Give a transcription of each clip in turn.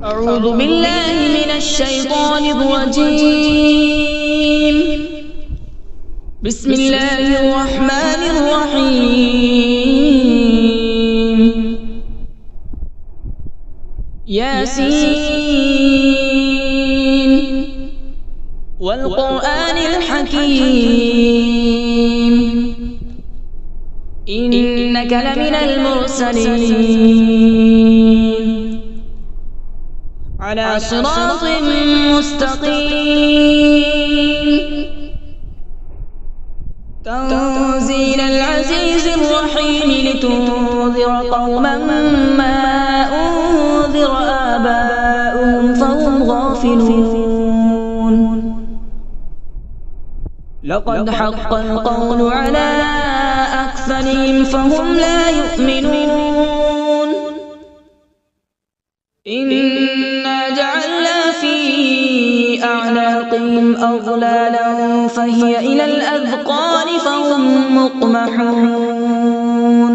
أعوذ بالله من الشيطان الرجيم. بسم الله الرحمن الرحيم. ياسين والقرآن الحكيم إنك لمن المرسلين على صراط مستقيم. تنزيل العزيز الرحيم لتنذر قوما ما أنذر آباؤهم فهم غافلون. لقد حق القول على أكثرهم فهم لا يؤمنون. إنا جعلنا في أعناقهم أغلالا فهي إلى الأذقان فهم مقمحون.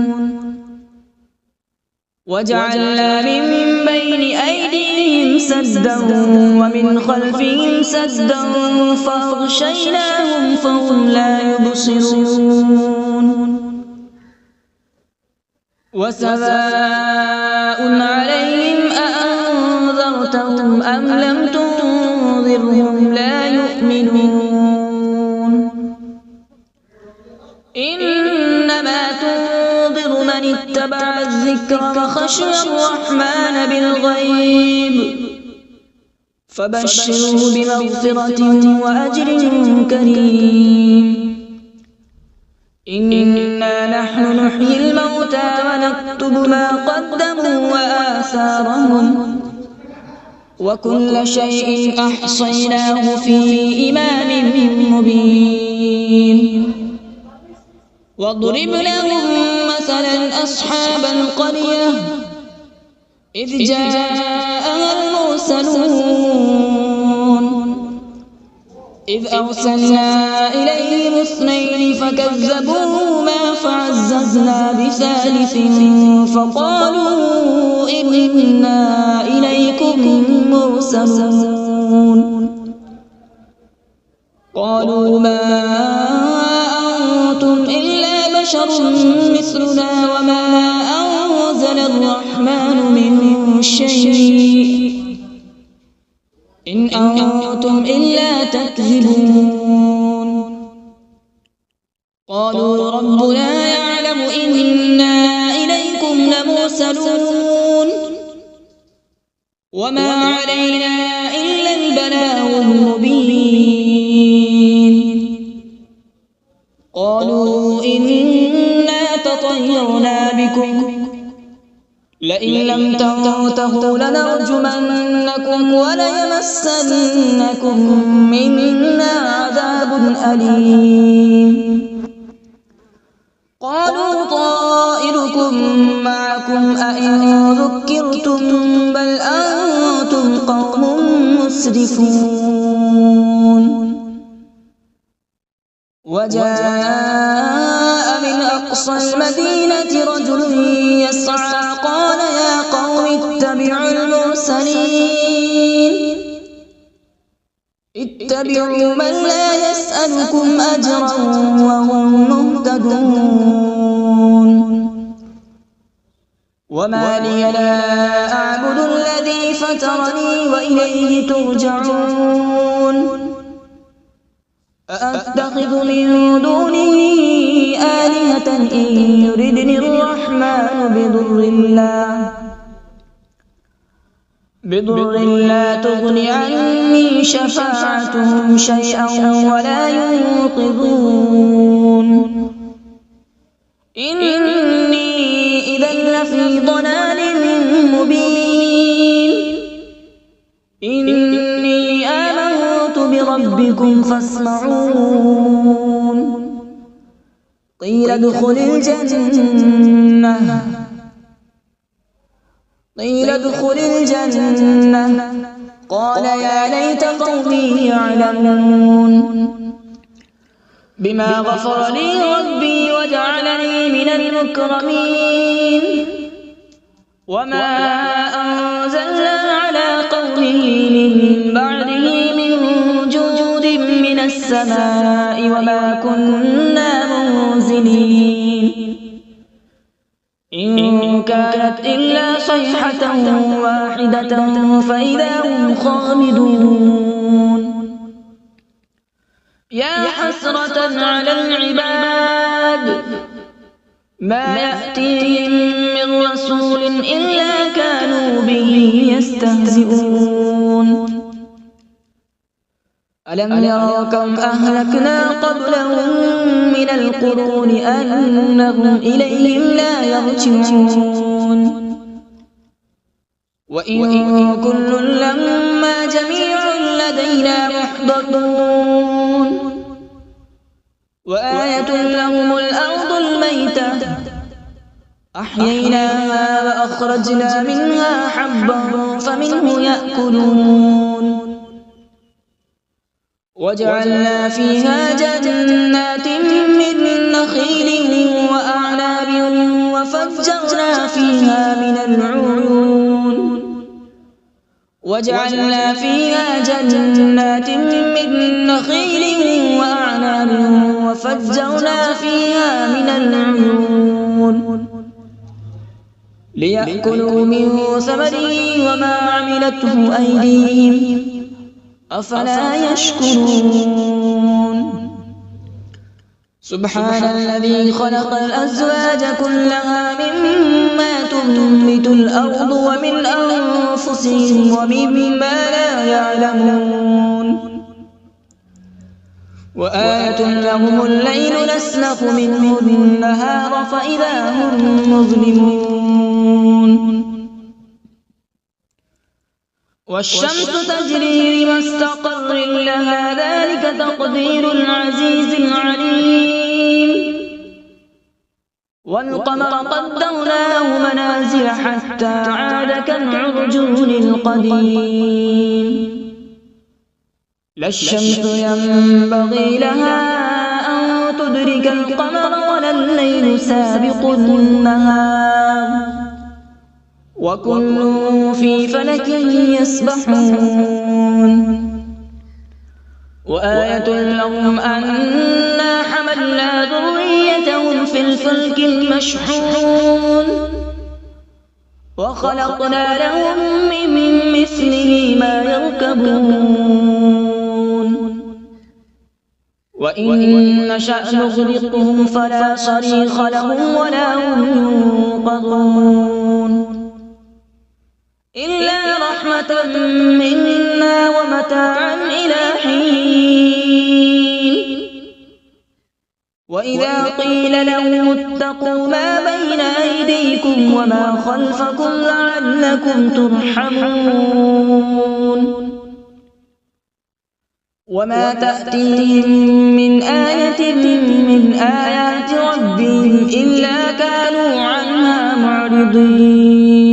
وجعلنا من بين أيديهم سدا ومن خلفهم سدا فأغشيناهم فهم لا يبصرون. وسواء عليهم أأنذرتهم أم لم تنذرهم لا يؤمنون. إنما تنذر من اتبع الذكر وخشي الرحمن بالغيب فبشره بمغفرة وأجر كريم. إنا نحن نحيي الموتى ونكتب ما قدموا وآثارهم وكل شيء أحصيناه في إمام مبين. واضرب لهم مثلا أصحاب القرية إذ جاءها المرسلون إذ أرسلنا إليهم اثنين فكذبوهما فعززنا بثالث فقالوا إنا إليكم مرسلون. قالوا ما أنتم إلا بشر مثلنا وما أنزل الرحمن من شيء إن أنتم إلا تكذبون. قالوا ربنا يعلم إنا إليكم لمرسلون وما علينا إلا البلاغ المبين. قالوا إنا تطيرنا بكم لئن لم تنتهوا لنرجمنكم وليمسنكم منا عذاب أليم. قالوا طائركم معكم أئن ذكرتم بل أنتم قوم مسرفون. وجاء من أقصى المدينة رجل يسعى قال يا قوم اتبعوا المرسلين اتبعوا من لا يسألكم أجرا وهم مهتدون. وما لي لا أعبد الذي فطرني وإليه ترجعون. أأتخذ من دونه آلهة إن يردني الرحمن بضر لا تغن عني شفاعتهم شيئا ولا ينقذون. إني إذا لفي ضلال مبين. إني آمنت بربكم فاسمعون. قيل ادخل الجنة قال يا ليت قومي يعلمون. بما غفر لي ربي وجعلني من المكرمين. وما أنزلنا على السماء وما كنا منزلين إن كانت إلا صيحة واحدة فإذا هم خامدون يا حسرة على العباد ما يأتيهم من رسول إلا كانوا به يستهزئون ألم يروا كم أهلكنا قبلهم من القرون أنهم إليهم لا يرجعون وإن كل لما جميع لدينا محضرون وآية لهم الأرض الميتة أحييناها وأخرجنا منها حبا فمنه يأكلون وجعلنا فيها جنات من نخيل وأعناب وفجرنا فيها من العيون ليأكلوا من ثمره وما عملته أيديهم أفلا يشكرون سبحان الذي خلق الأزواج كلها مما تنبت الأرض ومن أنفسهم ومما لا يعلمون وآية لهم الليل نسلخ منه النهار فإذا هم مظلمون والشمس تجري لمستقر لها ذلك تقدير العزيز العليم والقمر قدرناه منازل حتى عاد كالعرجون القديم لا الشمس ينبغي لها أن تدرك القمر ولا الليل سابق النهار وكل في فلك يسبحون وآية لهم أنا حملنا ذريتهم في الفلك المشحون وخلقنا لهم من مثله ما يركبون وإن نشأ نغرقهم فلا صريخ لهم ولا هم ينقذون إلا رحمة منا ومتاعا إلى حين وإذا قيل لهم اتقوا ما بين أيديكم وما خلفكم لعلكم ترحمون وما تأتيهم من آية من آيات ربهم إلا كانوا عنها معرضين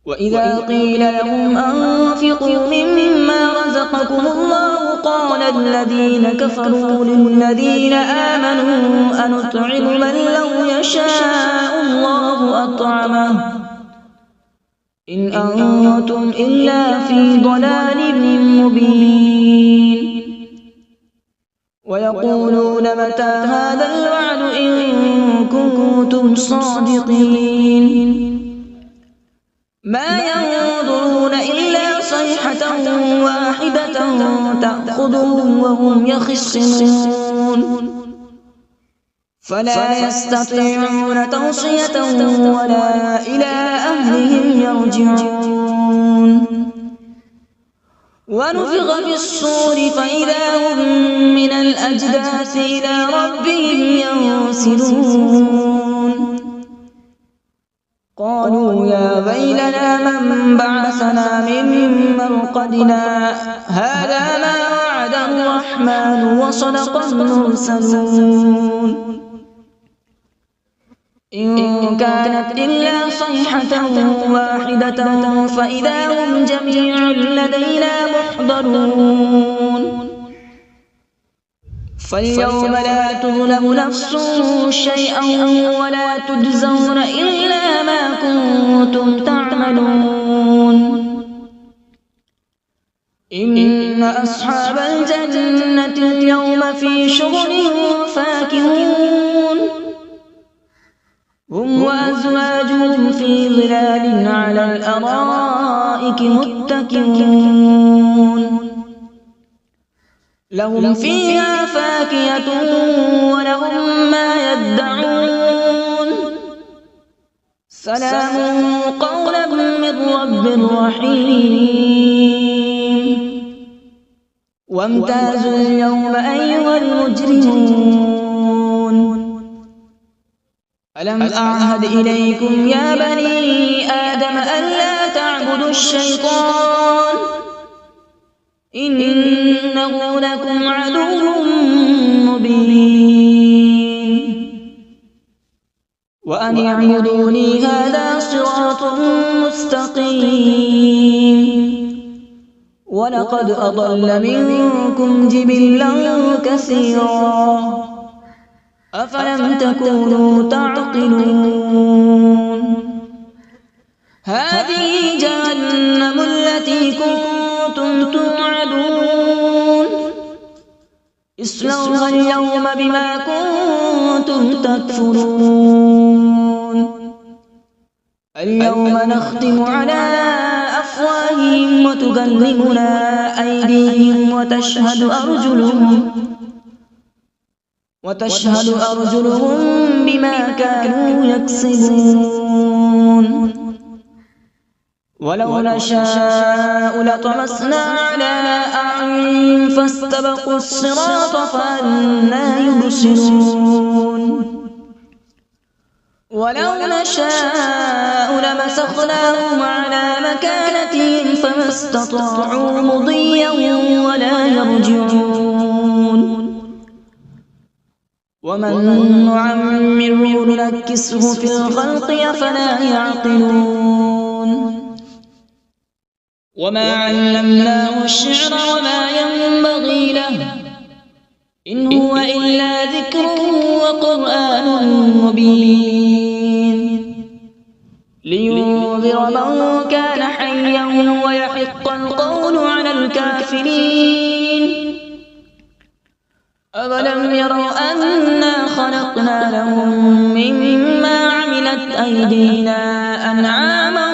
وإذا قيل لهم أنفقوا مما رزقكم الله قال الذين كفروا للذين آمنوا أنطعم من لو يشاء الله أطعمه إن أنتم إلا في ضلال مبين ويقولون متى هذا الوعد إن كنتم صادقين ما ينظرون إلا صيحة واحدة تأخذهم وهم يخصمون فلا يستطيعون توصية ولا إلى أهلهم يرجعون ونفخ في الصور فإذا هم من الأجداث إلى ربهم ينسلون قالوا يا ويلنا من بعثنا من مرقدنا هذا ما وعد الرحمن وصدق المرسلون إن كانت إلا صيحة واحدة فإذا هم جميع لدينا محضرون فاليوم لا تظلم نفس شيئا ولا تجزون إلا ما كنتم تعملون إن أصحاب الجنة اليوم في شغل فاكهون هم وأزواجهم في ظلال على الأرائك متكئون لهم فيها فاكهة ولهم ما يدعون سلام قولا من رب رحيم وامتازوا اليوم أيها المجرمون ألم أعهد إليكم يا بني آدم ألا تعبدوا الشيطان إنه لكم عدو مبين وأن اعبدوني هذا صراط مستقيم ولقد أضل منكم جبلا كثيرا أفلم تكونوا تعقلون هذه جهنم التي كنتم توعدون اصلوها اليوم بما كنتم تكفرون اليوم نختم على أفواههم وتكلمنا أيديهم وتشهد أرجلهم بما كانوا يكسبون ولو نشاء لطمسنا على أعينهم فاستبقوا الصراط فأنى يبصرون ولو نشاء لمسخناهم على مكانتهم فما استطاعوا مضيا ولا يرجعون ومن نعمره ننكسه في الخلق أفلا يعقلون وما علمناه الشعر وما ينبغي له إن هو إلا ذكر وقرآن مبين لينذر من كان حيا ويحق القول على الكافرين أولم يروا أنا خلقنا لهم مما عملت أيدينا أنعاما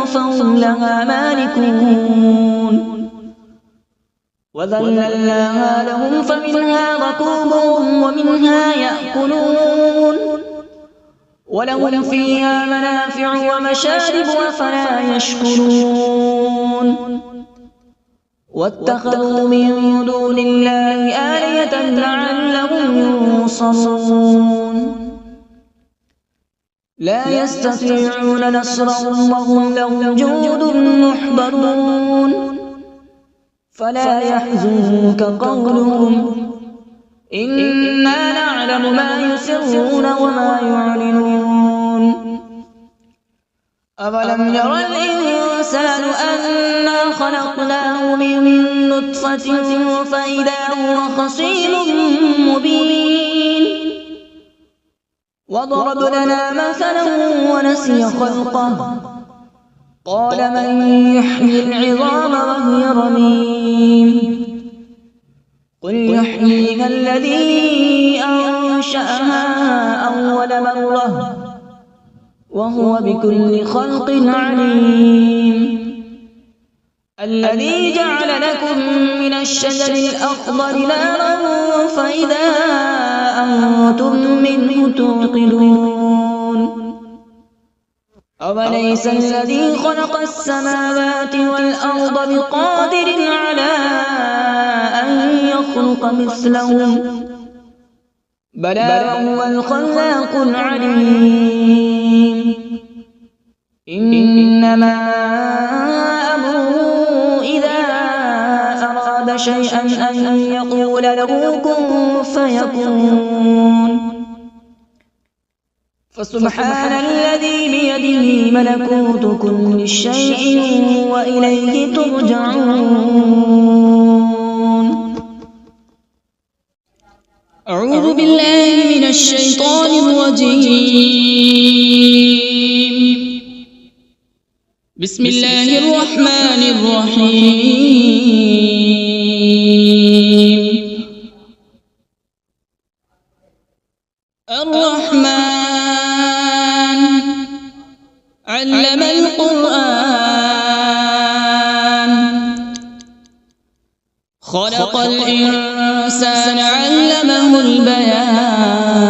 فهم لها مالكون وذللناها لهم فمنها ركوبهم ومنها يأكلون ولهم فيها منافع ومشارب أفلا يشكرون واتخذوا من دون الله آلهة لعلهم ينصرون لا يستطيعون نصرهم وهم لهم جند محضرون فلا يحزنك قولهم إنا نعلم ما يسرون وما يعلنون أولم ير الإنسان أنا خلقناه من نطفة فإذا هو خصيم مبين وضرب لنا مثلا ونسي خلقه قال من يحيي العظام وهي رميم قل يحييها الذي أنشأها أول مرة وهو بكل خلق عليم الذي جعل لكم من الشجر الأخضر نارا فإذا أنتم منه توقدون أوليس الذي خلق السماوات والأرض بقادر على أن يخلق مثلهم بلى وهو الخلاق العليم إنما أمره إذا أراد شيئا أن يقول له كن فيكون فسبحان الذي بيده ملكوت كل شيء وإليه ترجعون أعوذ بالله من الشيطان الرجيم بسم الله الرحمن الرحيم علم القرآن خلق الإنسان علمه البيان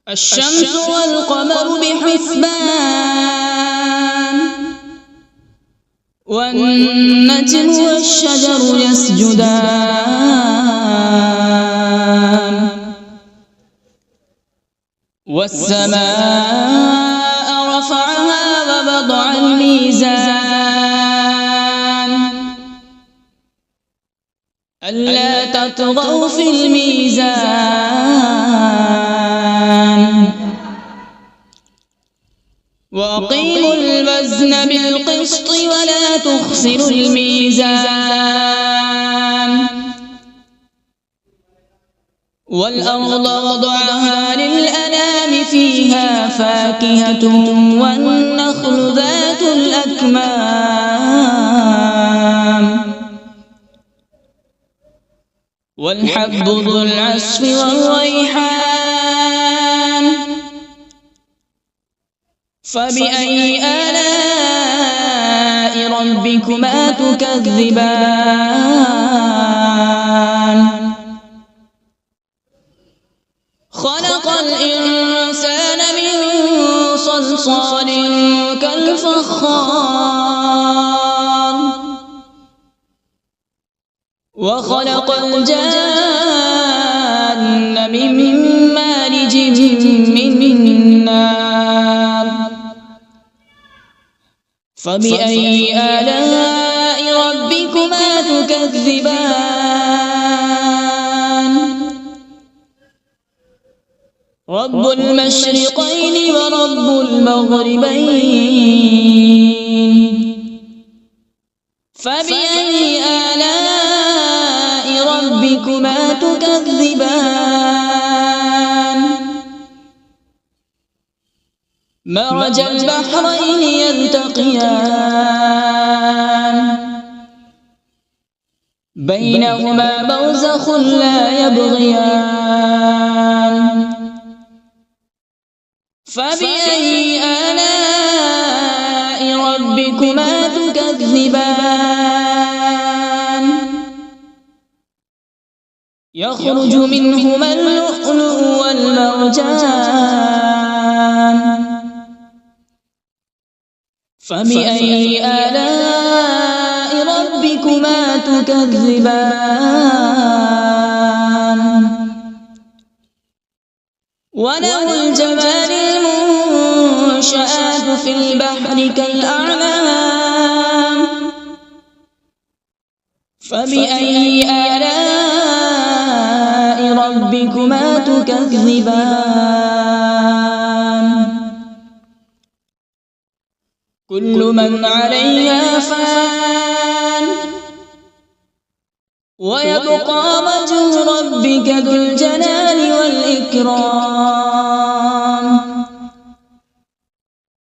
الشمس والقمر بحسبان والنجم والشجر يسجدان والسماء رفعها ووضع الميزان ألا تطغوا في الميزان وأقيموا الوزن بالقسط ولا تخسروا الميزان والأرض وضعها للأنام فيها فاكهة والنخل ذات الأكمام والحب ذو العصف والريحان فبأي آلاء ربكما تكذبان خلق الإنسان من صلصال كالفخار وخلق الجان من مارج من نار فبأي آلاء ربكما تكذبان رب المشرقين ورب المغربين فبأي آلاء ربكما تكذبان مرج البحرين يلتقيان بينهما برزخ لا يبغيان فبأي آلاء ربكما تكذبان يخرج منهما اللؤلؤ والمرجان فبأي آلاء ربكما تكذبان وله الجوار المنشآت في البحر كالأعلام فبأي آلاء ربكما تكذبان كل من عليها فان ويبقى وجه ربك ذو الجلال والإكرام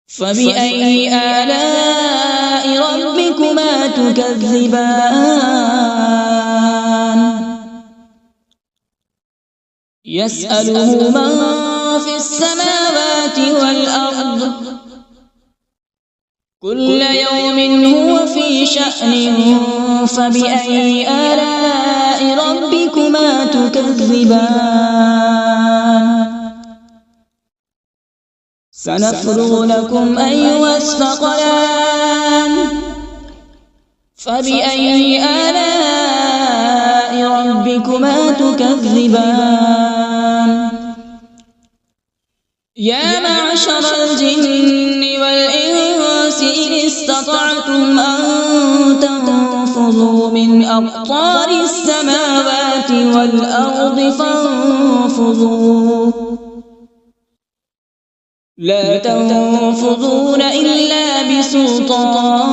فبأي آلاء ربكما تكذبان يسأله من في السماوات والأرض كل يوم هو في شأن فبأي آلاء ربكما تكذبان سنفرغ لكم أيها الثقلان فبأي آلاء ربكما تكذبان يا معشر الجن والإنس إن استطعتم أن تنفذوا من أقطار السماوات والأرض فانفذوا لا تنفذون إلا بسلطان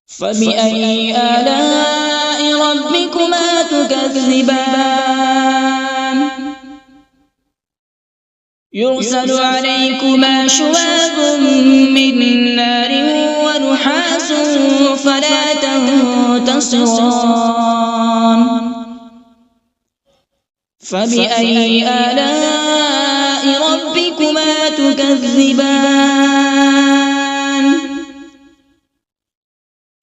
فبأي آلاء ربكما تكذبان يرسل عليكما شواظ من نار ونحاس فلا تنتصران فبأي آلاء ربكما تكذبان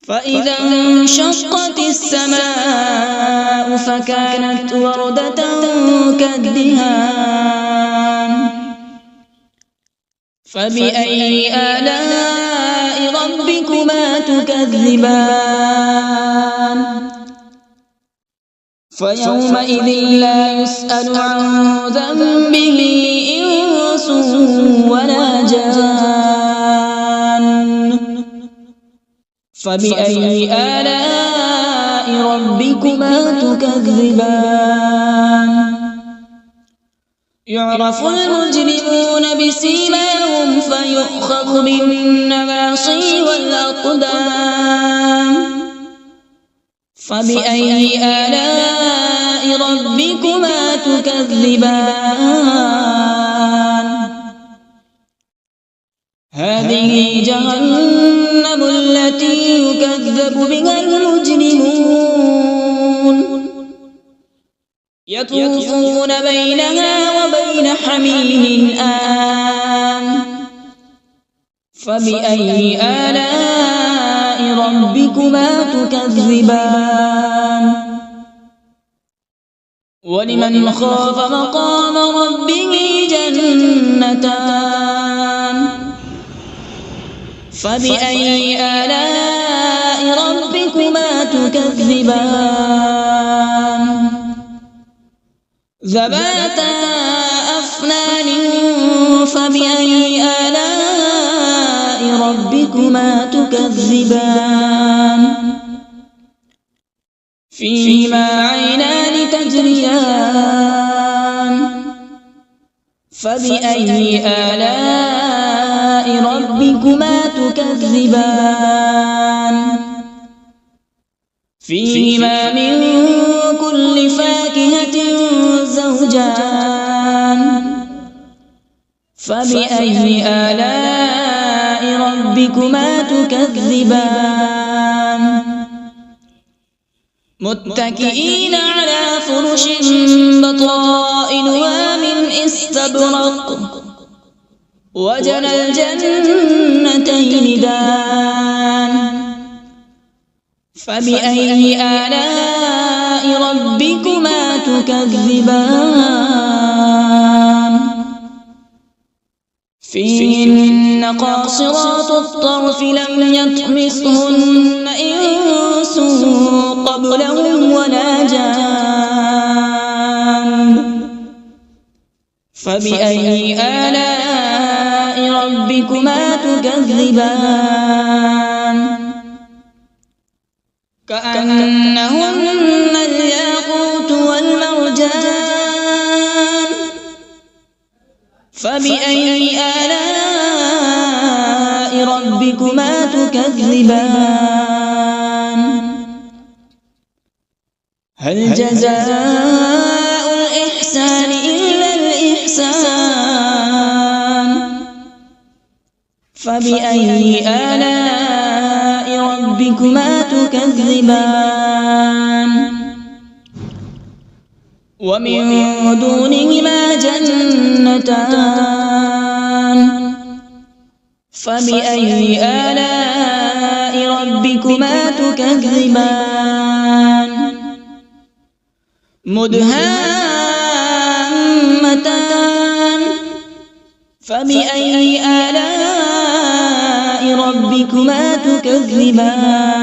فإذا انشقت السماء فكانت وردة كالدهان فبأي آلاء ربكما تكذبان فيومئذ لا يسأل عن ذنبه إنس ولا جان فبأي آلاء ربكما تكذبان يعرف المجرمون بسيماهم فيؤخذ بالنواصي والأقدام فبأي آلاء ربكما تكذبان هذه جهنم التي يكذب بها المجرمون يطوفون بينها وبين حميم آن فبأي آلاء ربكما تكذبان ولمن خاف مقام ربه جنتان فبأي آلاء ربكما تكذبان ذواتا أفنان فبأي آلاء ربكما تكذبان فيهما عينان تجريان فبأي آلاء ربكما تكذبان فيهما من كل فاكهة زوجان فبأي آلاء ربكما تكذبان متكئين على فرش بطائنها من استبرق وجنى الجنتين دان فبأي آلاء ربكما تكذبان فيهن قاصرات الطرف لم يطمثهن إنس قبلهم ولا جان فبأي آلاء ربكما تكذبان كأنهن الياقوت والمرجان فبأي آلاء ربكما تكذبان هل جزاء الإحسان إلا الإحسان فبأي آلاء ربكما تكذبان ومن دونهما جنتان فبأي آلاء ربكما تكذبان مدهامتان فبأي آلاء ربكما تكذبان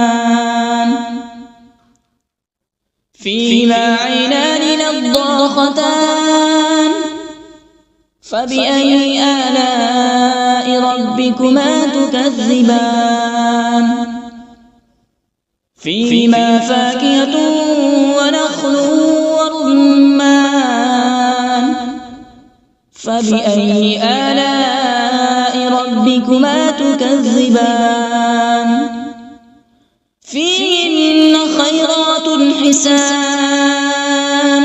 فيهما عينان نضاختان فبأي آلاء ربكما تكذبان فيهما فاكهة ونخل ورمان فبأي آلاء ربكما تكذبان فيهن خيرات حسان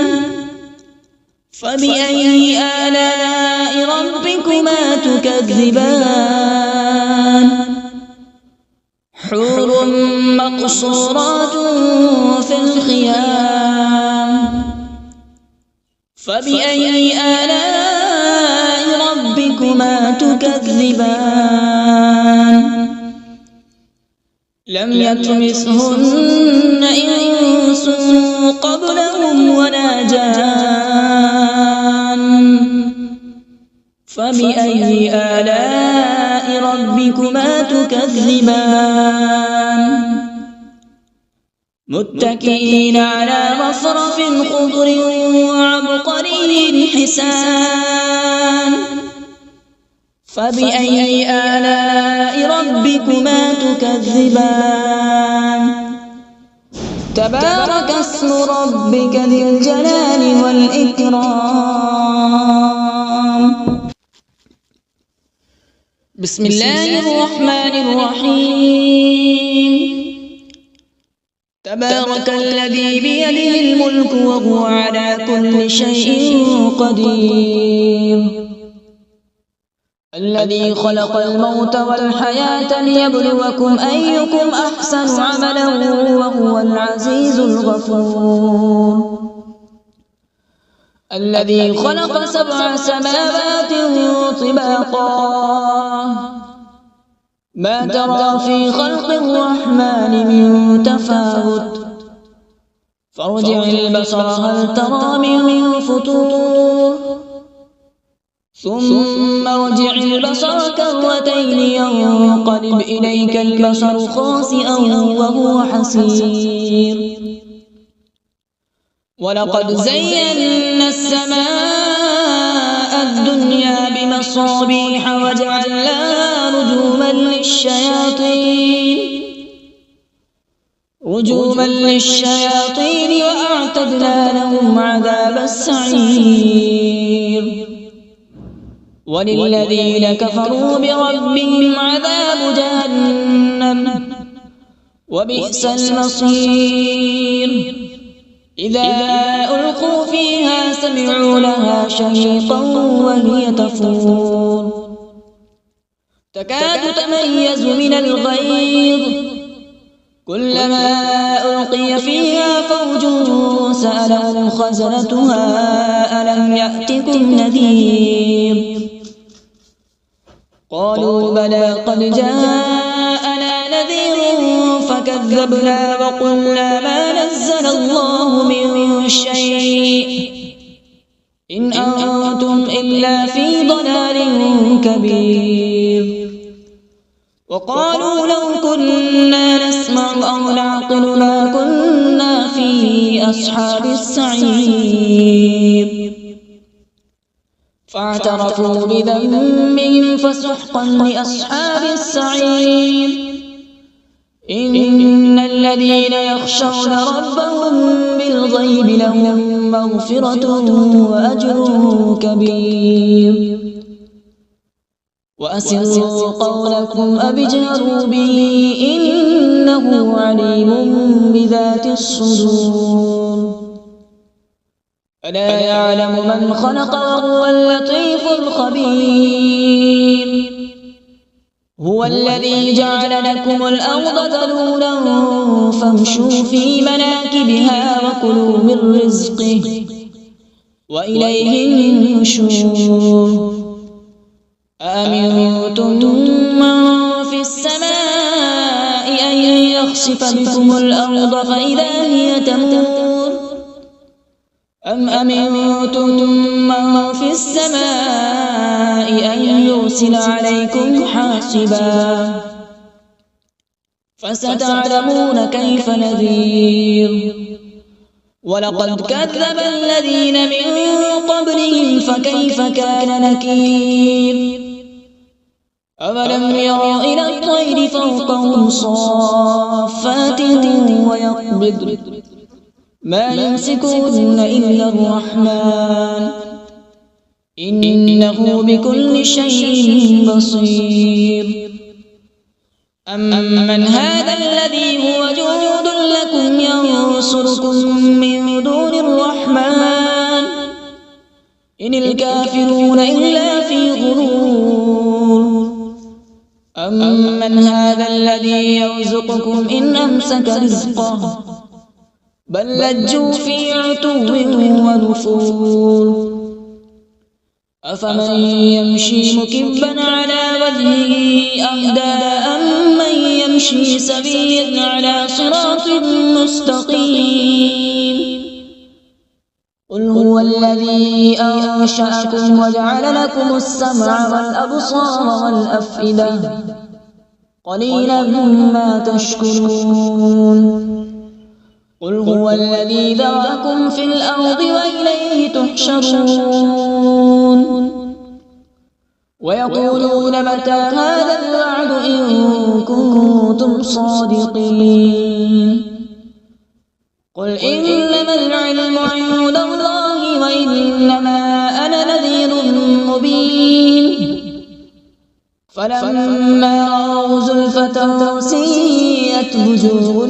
فبأي آلاء ربكما تكذبان حور مقصورات في الخيام فبأي آلاء ربكما تكذبان لم يطمثهن إنس قبلهم ولا جان فبأي آلاء ربكما تكذبان متكئين على رفرف خضر وعبقري حسان فبأي آلاء ربكما تكذبان تبارك اسم ربك ذي الجلال والإكرام بسم الله الرحمن الرحيم تبارك الذي بيده الملك وهو على كل شيء قدير الذي خلق الموت والحياة ليبلوكم أيكم أحسن عملا وهو العزيز الغفور الذي خلق 7 سماوات طباقا ما ترى في خلق الرحمن من تفاوت فارجع البصر هل ترى من فطور ثم ارجع البصر كرتين ينقلب إليك البصر خاسئا وهو حسير ولقد زينا السماء الدنيا بمصابيح وجعلناها رجوما للشياطين وأعتدنا لهم عذاب السعير وللذين كفروا بربهم عذاب جهنم وبئس المصير إذا ألقوا فيها سمعوا لها شهيقا وهي تفور تكاد تميز من الغيظ كلما ألقي فيها فوج سألهم خزنتها ألم يأتكم نذير قالوا بلى قد جاءنا نذير فكذبنا وقلنا ما نزل الله من شيء إن أنتم إلا في ضلال كبير وقالوا لو كنا نسمع أو نعقل ما كنا في أصحاب السعير فاعترفوا بذنبهم فسحقا لأصحاب السعير إن الذين يخشون ربهم بالغيب لهم مغفرة وأجر كبير وأسروا قولكم أو اجهروا به إنه عليم بذات الصدور ألا يعلم من خلق وهو اللطيف الخبير هو الذي جعل لكم الأرض ذلولا فامشوا في مناكبها وكلوا من رزقه وإليه النشور أأمنتم من في السماء أن يخسف بكم الأرض فإذا هي تمور أم أمنتم من في السماء أن يرسل عليكم حاصبا فستعلمون كيف نذير ولقد كذب الذين من قبلهم فكيف كان نكير أولم يروا إلى الطير فوقهم صافات ويقبض ما يمسكون إلا الرحمن إنه بكل شيء بصير أمن هذا الذي هو جند لكم ينصركم من دون الرحمن إن الكافرون إلا في غرور أمن هذا الذي يرزقكم إن أمسك رزقه بل لجوا في عتو ونفور أفمن يمشي مكبا على وجهه أهدى أمن يمشي سويا على صراط مستقيم قل هو الذي أنشأكم وجعل لكم السمع والأبصار والأفئدة قليلا ما تشكرون قل هو الذي ذرأكم في الأرض وإليه تحشرون ويقولون متى هذا الوعد إن كنتم صادقين قل إنما العلم عند الله وإنما أنا نذير مبين فلما رأوا زلفة سيئت وجوه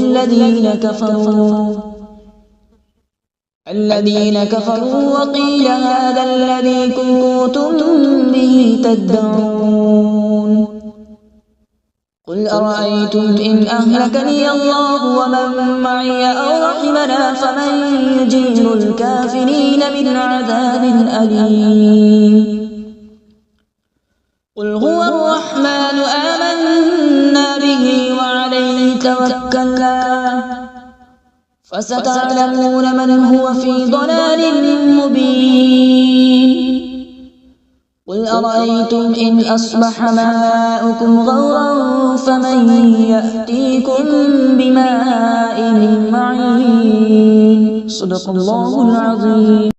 الذين كفروا وقيل هذا الذي كنتم به تدعون قل أرأيتم إن أهلكني الله ومن معي أو رحمنا فمن يجير الكافرين من عذاب أليم قل هو الرحمن آمنا به وعليه توكلنا فستعلمون من هو في ضلال مبين قل أرأيتم إن أصبح ماؤكم غورا فمن يأتيكم بماء معين صدق الله العظيم.